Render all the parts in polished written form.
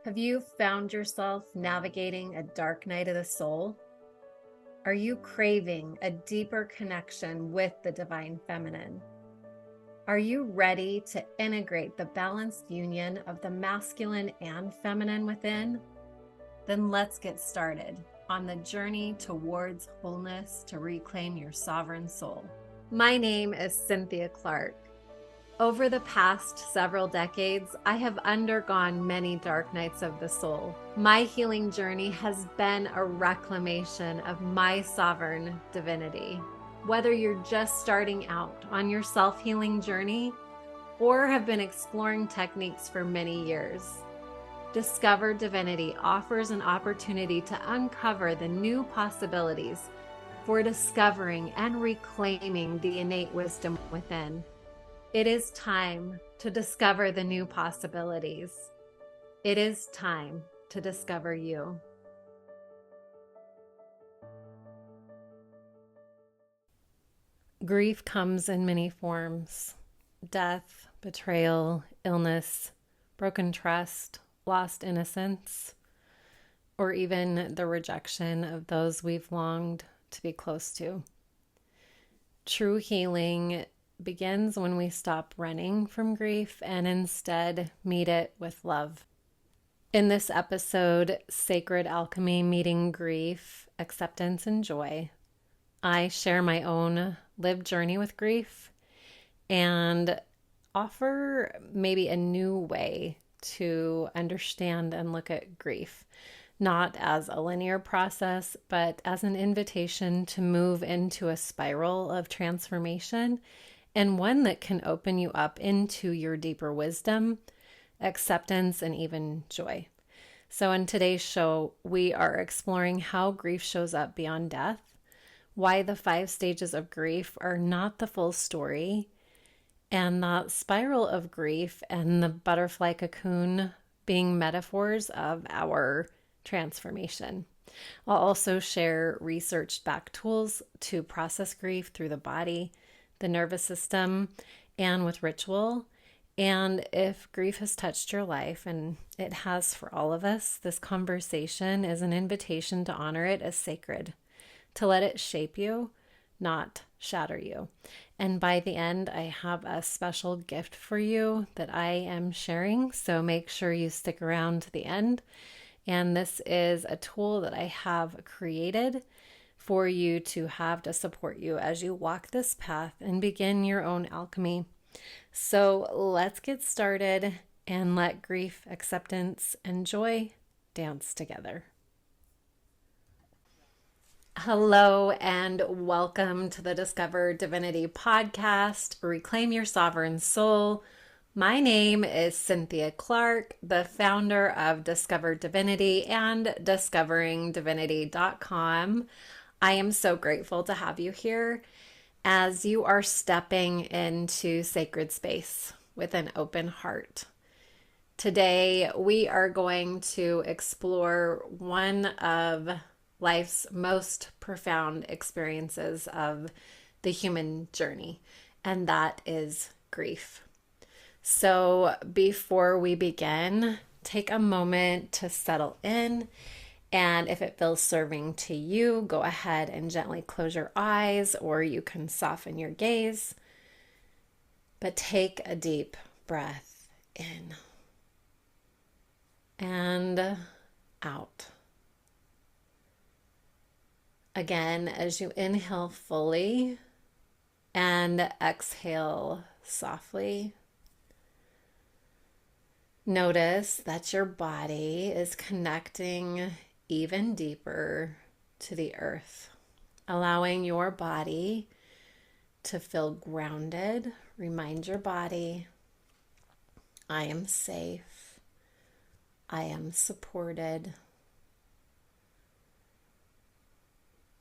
Have you found yourself navigating a dark night of the soul? Are you craving a deeper connection with the divine feminine? Are you ready to integrate the balanced union of the masculine and feminine within? Then let's get started on the journey towards wholeness to reclaim your sovereign soul. My name is Cynthia Clark. Over the past several decades, I have undergone many dark nights of the soul. My healing journey has been a reclamation of my sovereign divinity. Whether you're just starting out on your self-healing journey or have been exploring techniques for many years, Discover Divinity offers an opportunity to uncover the new possibilities for discovering and reclaiming the innate wisdom within. It is time to discover the new possibilities. It is time to discover you. Grief comes in many forms: death, betrayal, illness, broken trust, lost innocence, or even the rejection of those we've longed to be close to. True healing begins when we stop running from grief and instead meet it with love. In this episode, Sacred Alchemy, Meeting Grief, Acceptance, and Joy, I share my own lived journey with grief and offer maybe a new way to understand and look at grief, not as a linear process, but as an invitation to move into a spiral of transformation, and one that can open you up into your deeper wisdom, acceptance, and even joy. So in today's show, we are exploring how grief shows up beyond death, why the 5 stages of grief are not the full story, and the spiral of grief and the butterfly cocoon being metaphors of our transformation. I'll also share research-backed tools to process grief through the body, the nervous system, and with ritual. And if grief has touched your life, and it has for all of us, this conversation is an invitation to honor it as sacred, to let it shape you, not shatter you. And by the end, I have a special gift for you that I am sharing, so make sure you stick around to the end. And this is a tool that I have created for you to have to support you as you walk this path and begin your own alchemy. So let's get started and let grief, acceptance, and joy dance together. Hello and welcome to the Discover Divinity podcast, Reclaim Your Sovereign Soul. My name is Cynthia Clark, the founder of Discover Divinity and discoveringdivinity.com. I am so grateful to have you here as you are stepping into sacred space with an open heart. Today, we are going to explore one of life's most profound experiences of the human journey, and that is grief. So before we begin, take a moment to settle in. And if it feels serving to you, go ahead and gently close your eyes, or you can soften your gaze. But take a deep breath in and out. Again, as you inhale fully and exhale softly, notice that your body is connecting even deeper to the earth, allowing your body to feel grounded. Remind your body, I am safe, I am supported.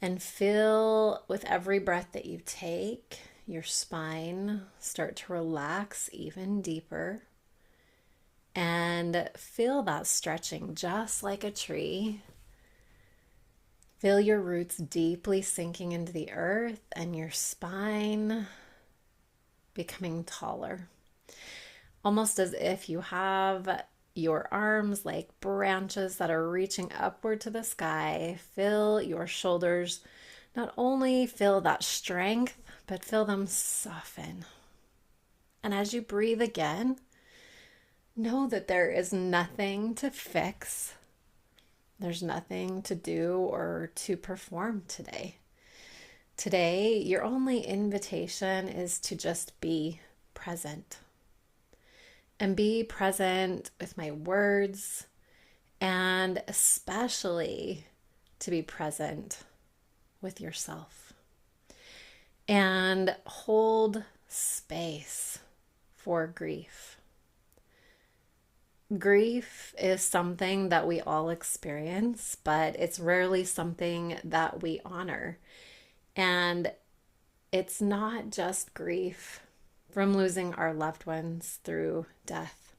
And feel with every breath that you take, your spine start to relax even deeper. And feel that stretching just like a tree. Feel your roots deeply sinking into the earth and your spine becoming taller. Almost as if you have your arms like branches that are reaching upward to the sky. Feel your shoulders not only feel that strength, but feel them soften. And as you breathe again, know that there is nothing to fix. There's nothing to do or to perform today. Today, your only invitation is to just be present. And be present with my words, and especially to be present with yourself. And hold space for grief. Grief is something that we all experience, but it's rarely something that we honor. And it's not just grief from losing our loved ones through death.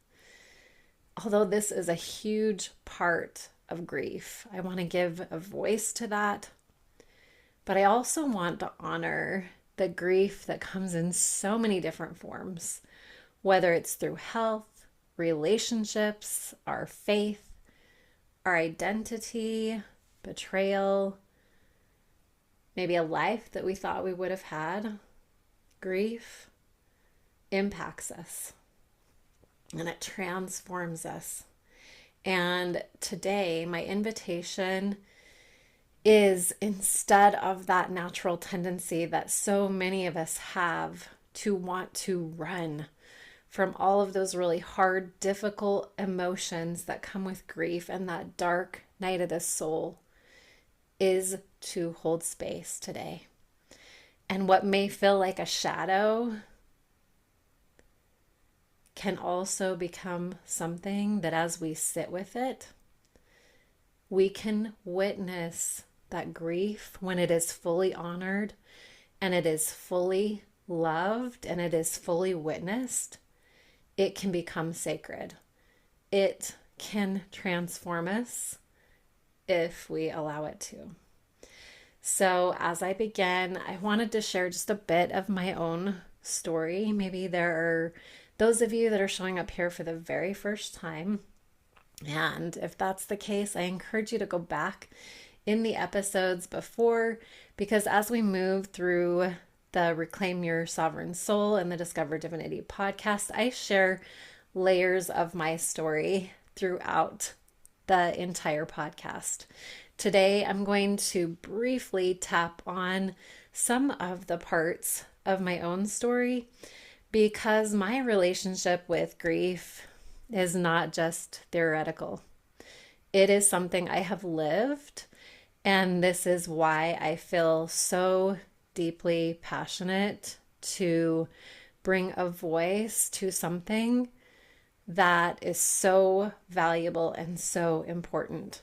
Although this is a huge part of grief, I want to give a voice to that. But I also want to honor the grief that comes in so many different forms, whether it's through health, relationships, our faith, our identity, betrayal, maybe a life that we thought we would have had. Grief impacts us and it transforms us. And today, my invitation is, instead of that natural tendency that so many of us have to want to run from all of those really hard, difficult emotions that come with grief and that dark night of the soul, is to hold space today. And what may feel like a shadow can also become something that, as we sit with it, we can witness that grief when it is fully honored and it is fully loved and it is fully witnessed. It can become sacred. It can transform us if we allow it to. So as I begin, I wanted to share just a bit of my own story. Maybe there are those of you that are showing up here for the very first time. And if that's the case, I encourage you to go back in the episodes before, because as we move through the Reclaim Your Sovereign Soul and the Discover Divinity podcast, I share layers of my story throughout the entire podcast. Today, I'm going to briefly tap on some of the parts of my own story, because my relationship with grief is not just theoretical. It is something I have lived, and this is why I feel so deeply passionate to bring a voice to something that is so valuable and so important,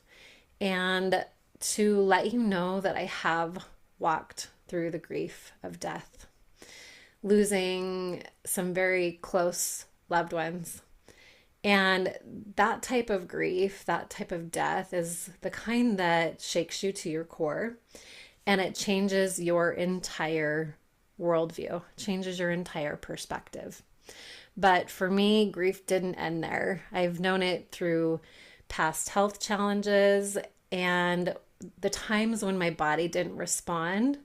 and to let you know that I have walked through the grief of death, losing some very close loved ones. And that type of grief, that type of death, is the kind that shakes you to your core, and it changes your entire worldview, changes your entire perspective. But for me, grief didn't end there. I've known it through past health challenges and the times when my body didn't respond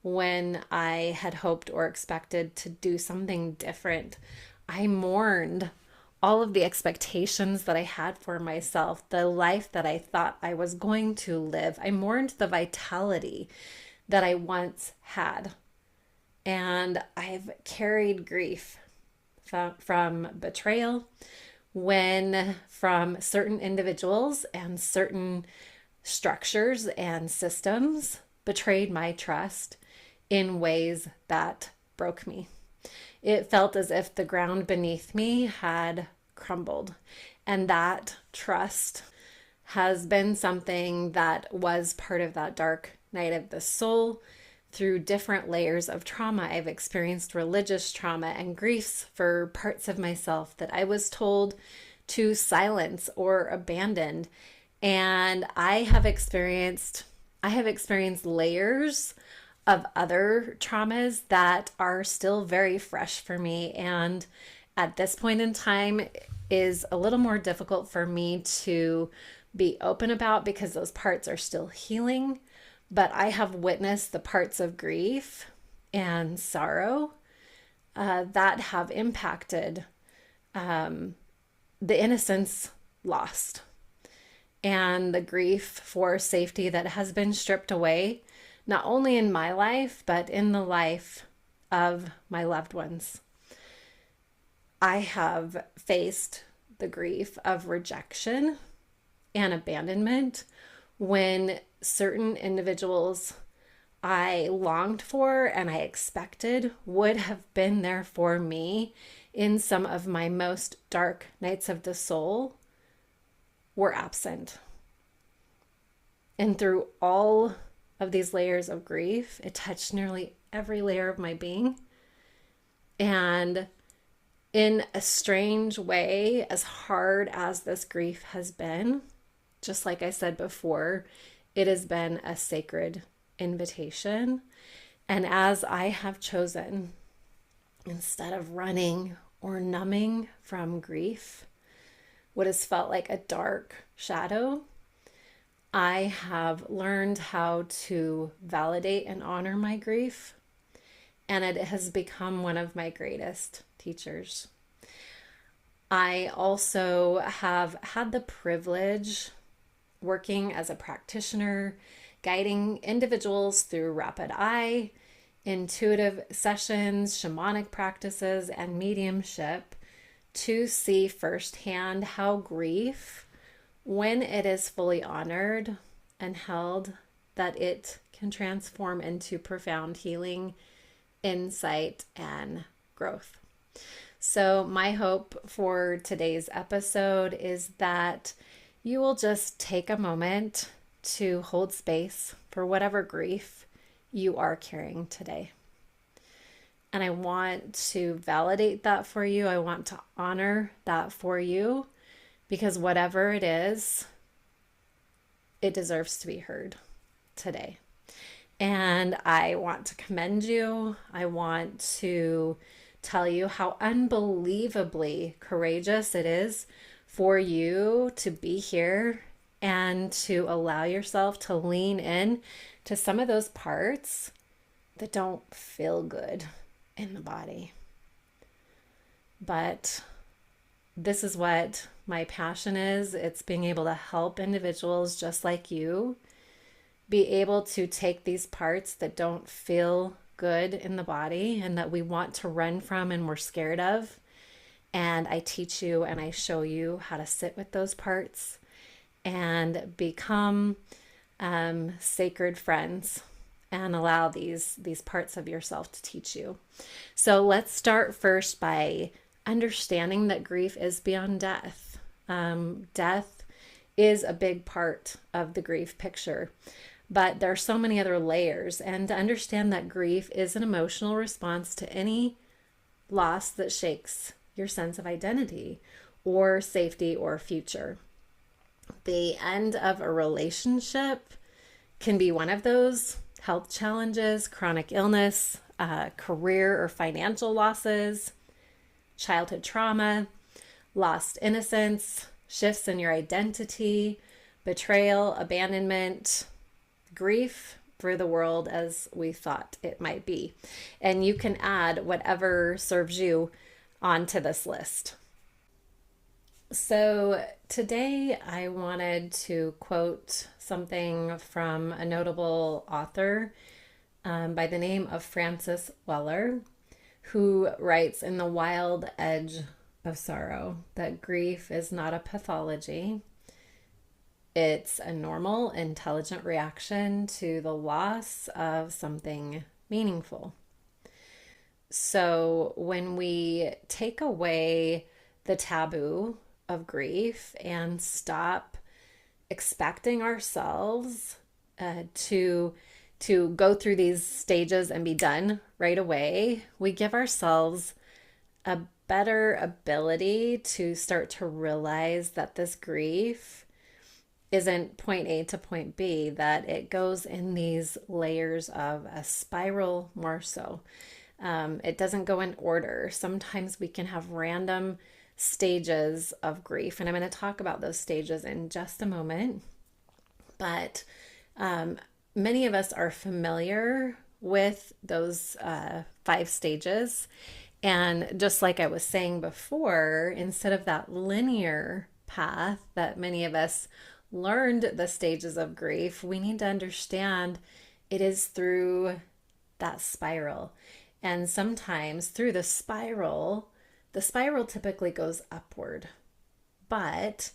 when I had hoped or expected to do something different. I mourned all of the expectations that I had for myself, the life that I thought I was going to live. I mourned the vitality that I once had. And I've carried grief from betrayal, from certain individuals and certain structures and systems betrayed my trust in ways that broke me. It felt as if the ground beneath me had crumbled, and that trust has been something that was part of that dark night of the soul. Through different layers of trauma, I've experienced religious trauma and griefs for parts of myself that I was told to silence or abandon. And I have experienced layers of other traumas that are still very fresh for me. And at this point in time, is a little more difficult for me to be open about because those parts are still healing. But I have witnessed the parts of grief and sorrow that have impacted the innocence lost and the grief for safety that has been stripped away, not only in my life, but in the life of my loved ones. I have faced the grief of rejection and abandonment when certain individuals I longed for and I expected would have been there for me in some of my most dark nights of the soul were absent. And through all of these layers of grief, it touched nearly every layer of my being. And in a strange way, as hard as this grief has been, just like I said before, it has been a sacred invitation. And as I have chosen, instead of running or numbing from grief, what has felt like a dark shadow, I have learned how to validate and honor my grief, and it has become one of my greatest teachers. I also have had the privilege working as a practitioner, guiding individuals through rapid eye, intuitive sessions, shamanic practices, and mediumship to see firsthand how grief, when it is fully honored and held, that it can transform into profound healing, insight, and growth. So my hope for today's episode is that you will just take a moment to hold space for whatever grief you are carrying today. And I want to validate that for you. I want to honor that for you, because whatever it is, it deserves to be heard today. And I want to commend you. I want to tell you how unbelievably courageous it is for you to be here and to allow yourself to lean in to some of those parts that don't feel good in the body. But this is what my passion is. It's being able to help individuals just like you be able to take these parts that don't feel good in the body and that we want to run from and we're scared of. And I teach you and I show you how to sit with those parts and become sacred friends and allow these parts of yourself to teach you. So let's start first by understanding that grief is beyond death. Death is a big part of the grief picture, but there are so many other layers. And to understand that grief is an emotional response to any loss that shakes your sense of identity or safety or future. The end of a relationship can be one of those. Health challenges, chronic illness, career or financial losses, childhood trauma, lost innocence, shifts in your identity, betrayal, abandonment, grief for the world as we thought it might be. And you can add whatever serves you onto this list. So today I wanted to quote something from a notable author by the name of Francis Weller, who writes in The Wild Edge of Sorrow that grief is not a pathology. It's a normal, intelligent reaction to the loss of something meaningful. So when we take away the taboo of grief and stop expecting ourselves to go through these stages and be done right away, we give ourselves a better ability to start to realize that this grief isn't point A to point B, that it goes in these layers of a spiral more so. It doesn't go in order. Sometimes we can have random stages of grief. And I'm going to talk about those stages in just a moment. But many of us are familiar with those 5 stages. And just like I was saying before, instead of that linear path that many of us learned the stages of grief, we need to understand it is through that spiral. And sometimes through the spiral typically goes upward. But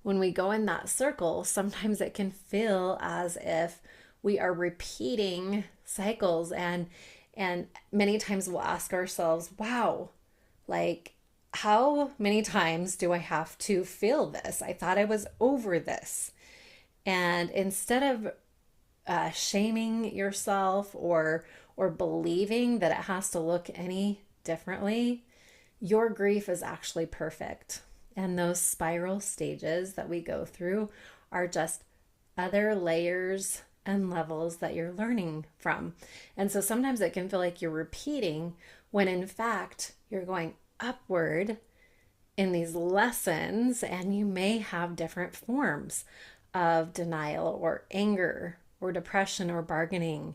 when we go in that circle, sometimes it can feel as if we are repeating cycles, and many times we'll ask ourselves, wow, like how many times do I have to feel this? I thought I was over this. And instead of shaming yourself or believing that it has to look any differently, your grief is actually perfect. And those spiral stages that we go through are just other layers and levels that you're learning from. And so sometimes it can feel like you're repeating when in fact you're going upward in these lessons, and you may have different forms of denial or anger or depression or bargaining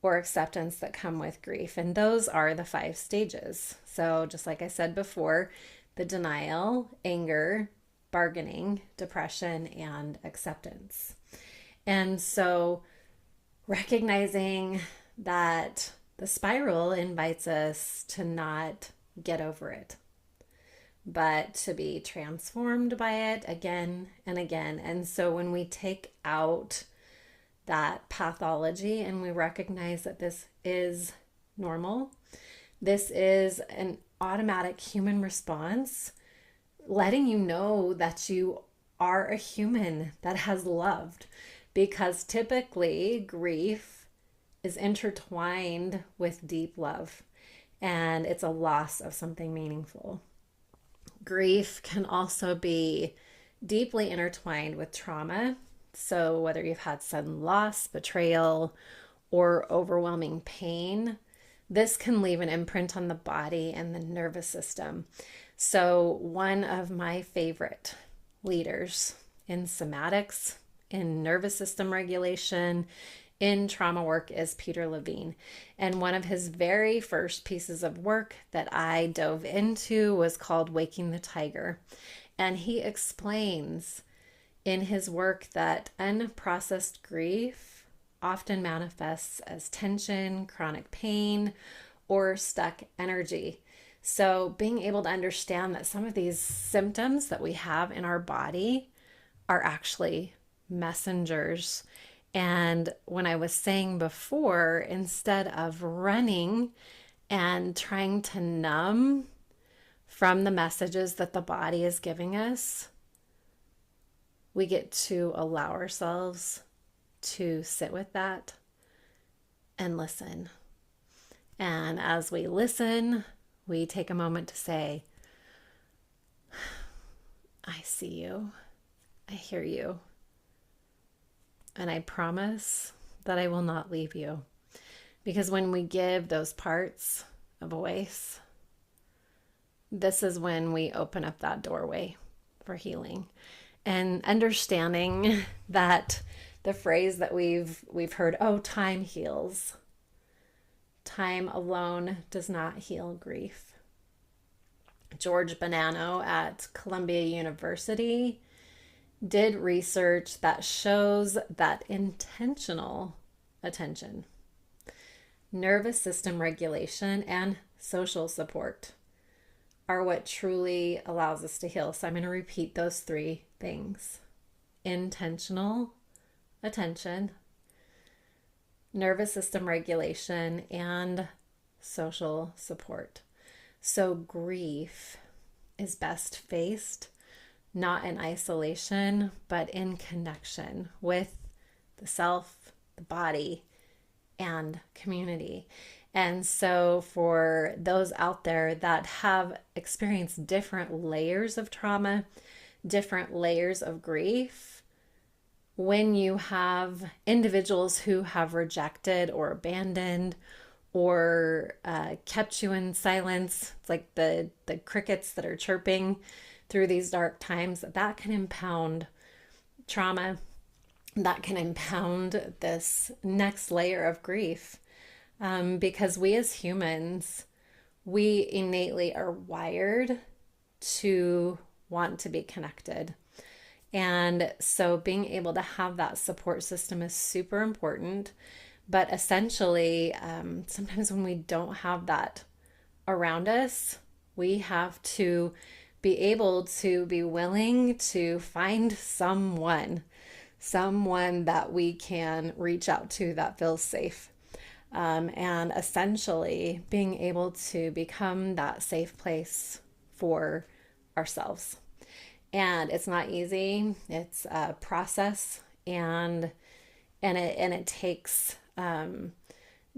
or acceptance that come with grief. And those are the 5 stages. So just like I said before, the denial, anger, bargaining, depression, and acceptance. And so recognizing that the spiral invites us to not get over it, but to be transformed by it again and again. And so when we take out that pathology and we recognize that this is normal, this is an automatic human response, letting you know that you are a human that has loved, because typically grief is intertwined with deep love, and it's a loss of something meaningful. Grief can also be deeply intertwined with trauma. So whether you've had sudden loss, betrayal, or overwhelming pain, this can leave an imprint on the body and the nervous system. So one of my favorite leaders in somatics, in nervous system regulation, in trauma work is Peter Levine. And one of his very first pieces of work that I dove into was called Waking the Tiger. And he explains in his work that unprocessed grief often manifests as tension, chronic pain, or stuck energy. So being able to understand that some of these symptoms that we have in our body are actually messengers. And when I was saying before, instead of running and trying to numb from the messages that the body is giving us, we get to allow ourselves to sit with that and listen. And as we listen, we take a moment to say, I see you, I hear you, and I promise that I will not leave you. Because when we give those parts a voice, this is when we open up that doorway for healing. And understanding that the phrase that we've heard, oh, time heals. Time alone does not heal grief. George Bonanno at Columbia University did research that shows that intentional attention, nervous system regulation, and social support are what truly allows us to heal. So I'm going to repeat those 3 things: intentional attention, nervous system regulation, and social support. So grief is best faced not in isolation, but in connection with the self, the body, and community. And so for those out there that have experienced different layers of trauma, different layers of grief, when you have individuals who have rejected or abandoned or kept you in silence. It's like the crickets that are chirping through these dark times. That can impound trauma. That can impound this next layer of grief. Because we as humans, we innately are wired to want to be connected. And so being able to have that support system is super important. But essentially, sometimes when we don't have that around us, we have to be able to be willing to find someone that we can reach out to that feels safe. And essentially being able to become that safe place for ourselves. And it's not easy. It's a process, and it takes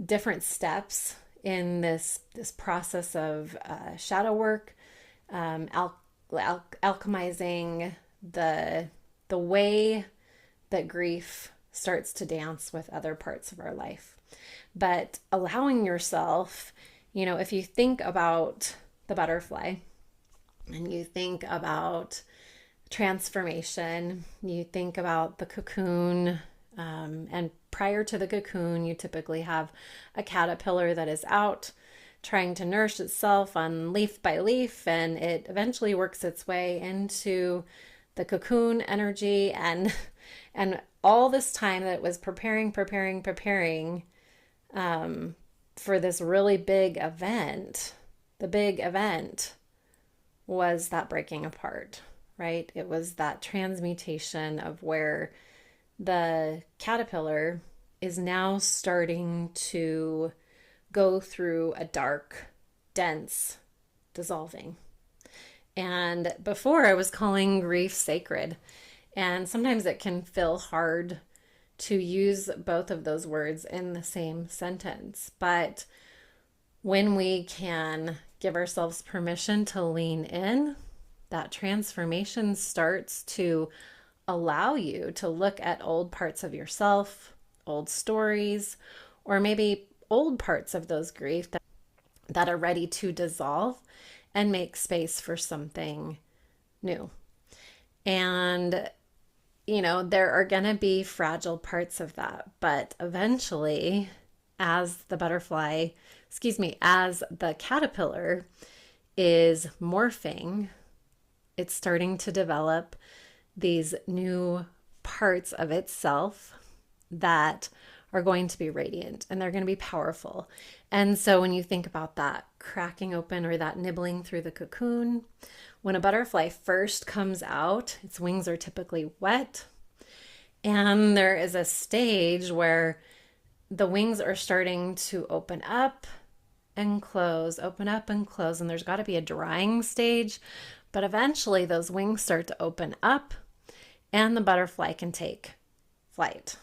different steps in this process of shadow work, alchemizing the way that grief starts to dance with other parts of our life. But allowing yourself, if you think about the butterfly and you think about transformation, you think about the cocoon, and prior to the cocoon, you typically have a caterpillar that is out trying to nourish itself on leaf by leaf, and it eventually works its way into the cocoon energy, and all this time that it was preparing for this really big event. The big event was that breaking apart, right? It was that transmutation of where the caterpillar is now starting to go through a dark, dense dissolving. And before I was calling grief sacred. And sometimes it can feel hard to use both of those words in the same sentence. But when we can give ourselves permission to lean in, that transformation starts to allow you to look at old parts of yourself, old stories, or maybe old parts of those grief that are ready to dissolve and make space for something new. And there are going to be fragile parts of that, but eventually, as the caterpillar is morphing, it's starting to develop these new parts of itself that are going to be radiant, and they're going to be powerful. And so when you think about that cracking open or that nibbling through the cocoon, when a butterfly first comes out, its wings are typically wet, and there is a stage where the wings are starting to open up and close, and there's got to be a drying stage, but eventually those wings start to open up and the butterfly can take flight.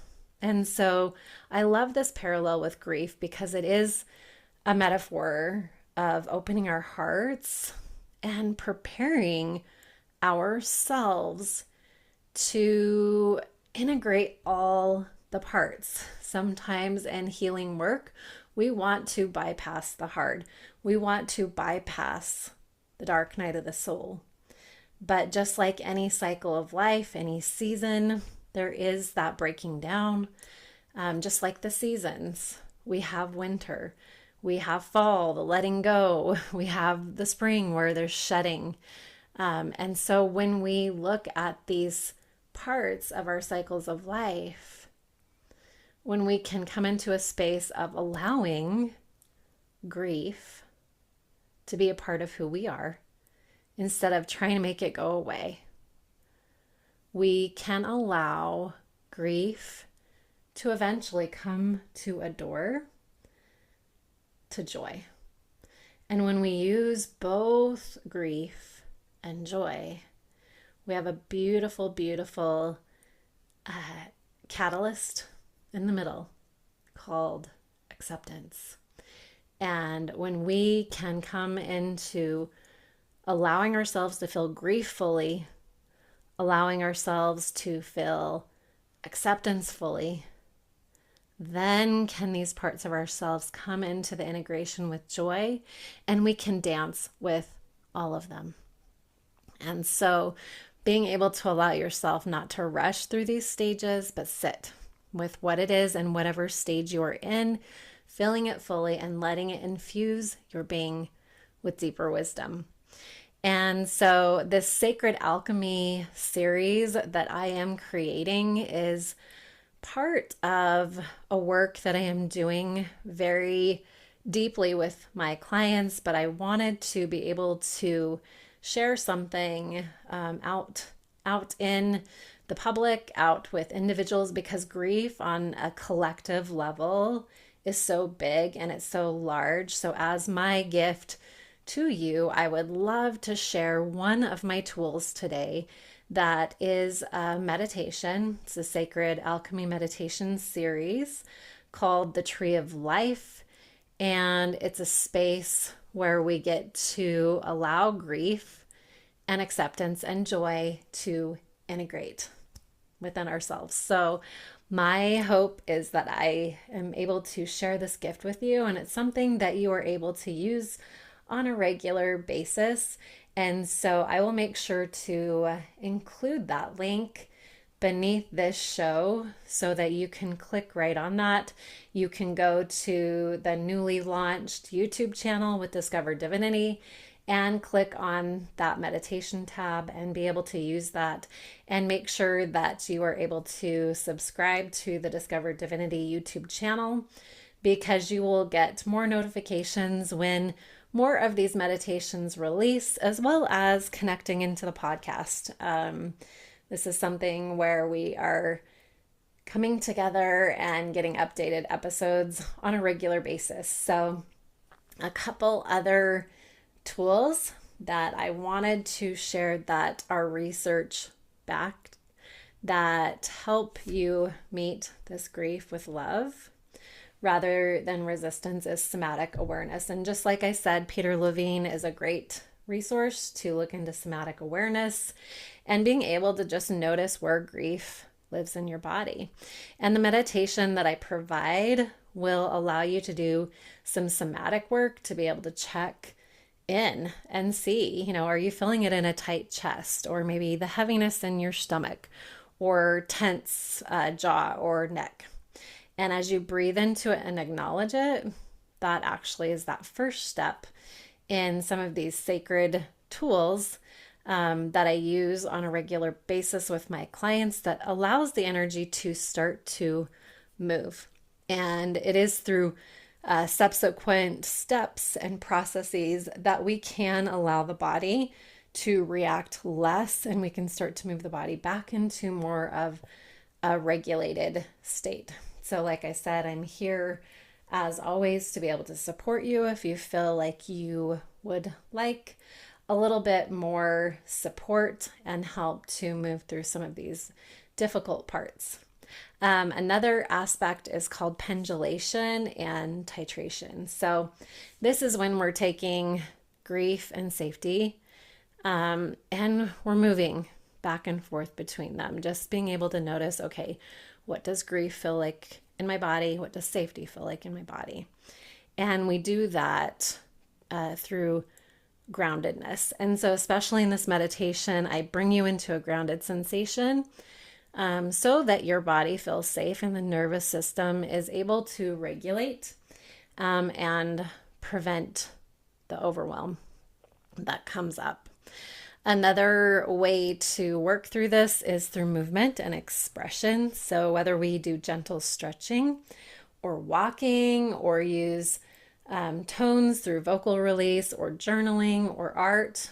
And so I love this parallel with grief because it is a metaphor of opening our hearts and preparing ourselves to integrate all the parts. Sometimes in healing work, we want to bypass the hard. We want to bypass the dark night of the soul. But just like any cycle of life, any season, there is that breaking down. Just like the seasons, we have winter, we have fall, the letting go, we have the spring where there's shedding. And so when we look at these parts of our cycles of life, when we can come into a space of allowing grief to be a part of who we are, instead of trying to make it go away, we can allow grief to eventually come to a door to joy. And when we use both grief and joy, we have a beautiful, beautiful catalyst in the middle called acceptance. And when we can come into allowing ourselves to feel grief fully, allowing ourselves to feel acceptance fully, then can these parts of ourselves come into the integration with joy, and we can dance with all of them. And so being able to allow yourself not to rush through these stages, but sit with what it is and whatever stage you are in, filling it fully and letting it infuse your being with deeper wisdom. And so this Sacred Alchemy series that I am creating is part of a work that I am doing very deeply with my clients, but I wanted to be able to share something out in the public, out with individuals, because grief on a collective level is so big and it's so large. So as my gift to you, I would love to share one of my tools today that is a meditation. It's a Sacred Alchemy meditation series called the Tree of Life. And it's a space where we get to allow grief and acceptance and joy to integrate within ourselves. So my hope is that I am able to share this gift with you, and it's something that you are able to use on a regular basis. And so I will make sure to include that link beneath this show so that you can click right on that. You can go to the newly launched YouTube channel with Discover Divinity and click on that meditation tab and be able to use that, and make sure that you are able to subscribe to the Discover Divinity YouTube channel, because you will get more notifications when more of these meditations release, as well as connecting into the podcast. This is something where we are coming together and getting updated episodes on a regular basis. So a couple other tools that I wanted to share that are research backed, that help you meet this grief with love rather than resistance, is somatic awareness. And just like I said, Peter Levine is a great resource to look into somatic awareness and being able to just notice where grief lives in your body. And the meditation that I provide will allow you to do some somatic work to be able to check in and see, are you feeling it in a tight chest, or maybe the heaviness in your stomach, or tense jaw or neck. And as you breathe into it and acknowledge it, that actually is that first step in some of these sacred tools that I use on a regular basis with my clients that allows the energy to start to move. And it is through subsequent steps and processes that we can allow the body to react less, and we can start to move the body back into more of a regulated state. So like I said, I'm here as always to be able to support you if you feel like you would like a little bit more support and help to move through some of these difficult parts. Another aspect is called pendulation and titration. So this is when we're taking grief and safety and we're moving back and forth between them. Just being able to notice, okay, what does grief feel like in my body? What does safety feel like in my body? And we do that through groundedness. And so especially in this meditation, I bring you into a grounded sensation so that your body feels safe and the nervous system is able to regulate and prevent the overwhelm that comes up. Another way to work through this is through movement and expression. So whether we do gentle stretching or walking, or use tones through vocal release or journaling or art,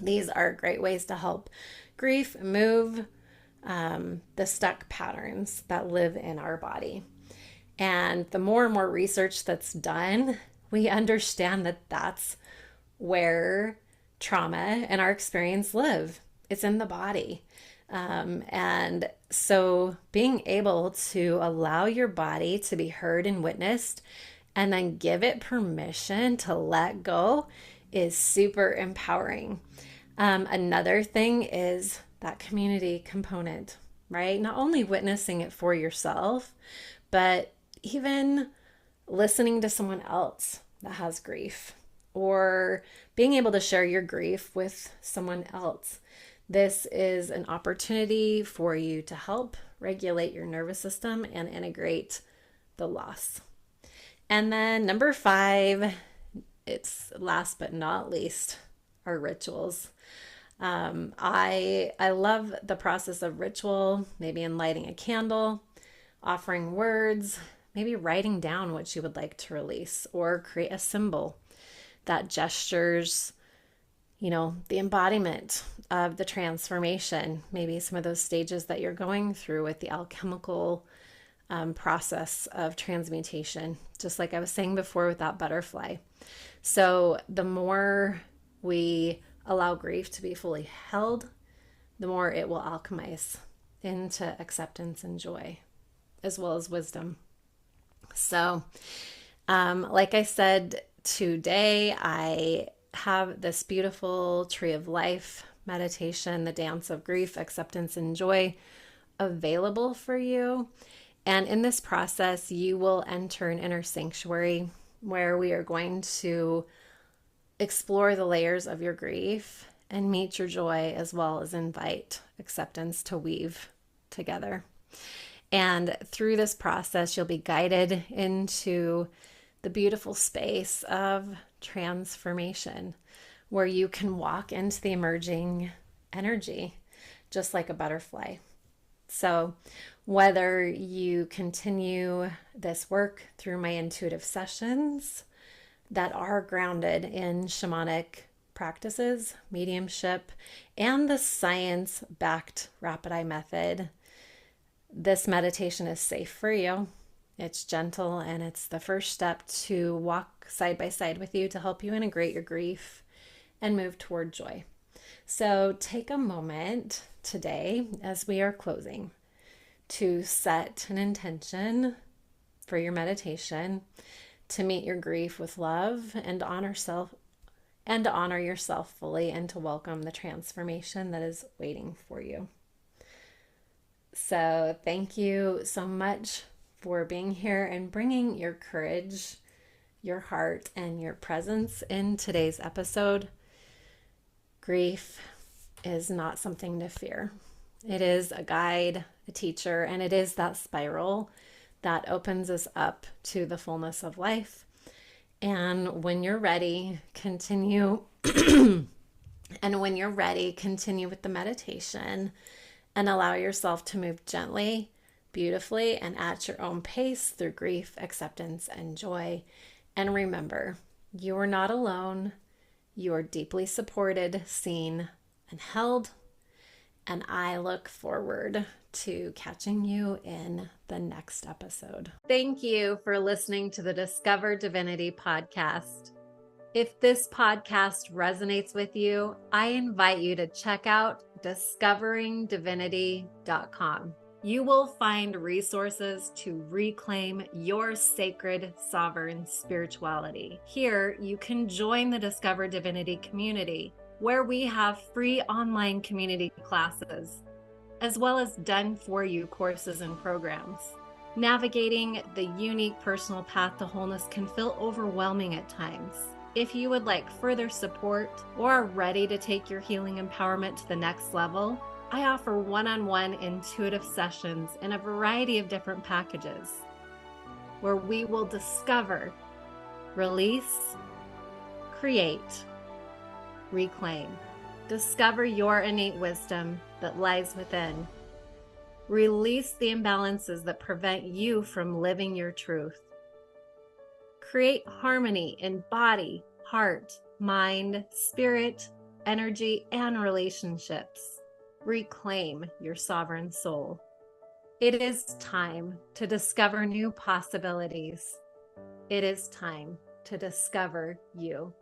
these are great ways to help grief move the stuck patterns that live in our body. And the more and more research that's done, we understand that that's where trauma and our experience live. It's in the body. And so being able to allow your body to be heard and witnessed, and then give it permission to let go, is super empowering. Another thing is that community component. right? Not only witnessing it for yourself, but even listening to someone else that has grief, or being able to share your grief with someone else. This is an opportunity for you to help regulate your nervous system and integrate the loss. And then number 5, it's last but not least, are rituals. I love the process of ritual, maybe in lighting a candle, offering words, maybe writing down what you would like to release, or create a symbol that gestures, the embodiment of the transformation, maybe some of those stages that you're going through with the alchemical process of transmutation, just like I was saying before with that butterfly. So the more we allow grief to be fully held, the more it will alchemize into acceptance and joy, as well as wisdom. So, like I said, today I have this beautiful tree of life meditation, the dance of grief, acceptance, and joy, available for you. And in this process, you will enter an inner sanctuary where we are going to explore the layers of your grief and meet your joy, as well as invite acceptance to weave together. And through this process, you'll be guided into the beautiful space of transformation, where you can walk into the emerging energy, just like a butterfly. So whether you continue this work through my intuitive sessions that are grounded in shamanic practices, mediumship, and the science-backed rapid eye method, this meditation is safe for you. It's gentle, and it's the first step to walk side by side with you to help you integrate your grief and move toward joy. So take a moment today, as we are closing, to set an intention for your meditation, to meet your grief with love and honor yourself fully, and to welcome the transformation that is waiting for you. So thank you so much for being here and bringing your courage, your heart, and your presence in today's episode. Grief is not something to fear. It is a guide, a teacher, and it is that spiral that opens us up to the fullness of life. And when you're ready, continue with the meditation and allow yourself to move gently, beautifully, and at your own pace through grief, acceptance, and joy. And remember, you are not alone. You are deeply supported, seen, and held. And I look forward to catching you in the next episode. Thank you for listening to the Discover Divinity podcast. If this podcast resonates with you, I invite you to check out discoveringdivinity.com. You will find resources to reclaim your sacred, sovereign spirituality. Here, you can join the Discover Divinity community, where we have free online community classes, as well as done-for-you courses and programs. Navigating the unique personal path to wholeness can feel overwhelming at times. If you would like further support or are ready to take your healing empowerment to the next level, I offer one-on-one intuitive sessions in a variety of different packages, where we will discover, release, create, reclaim. Discover your innate wisdom that lies within. Release the imbalances that prevent you from living your truth. Create harmony in body, heart, mind, spirit, energy, and relationships. Reclaim your sovereign soul. It is time to discover new possibilities. It is time to discover you.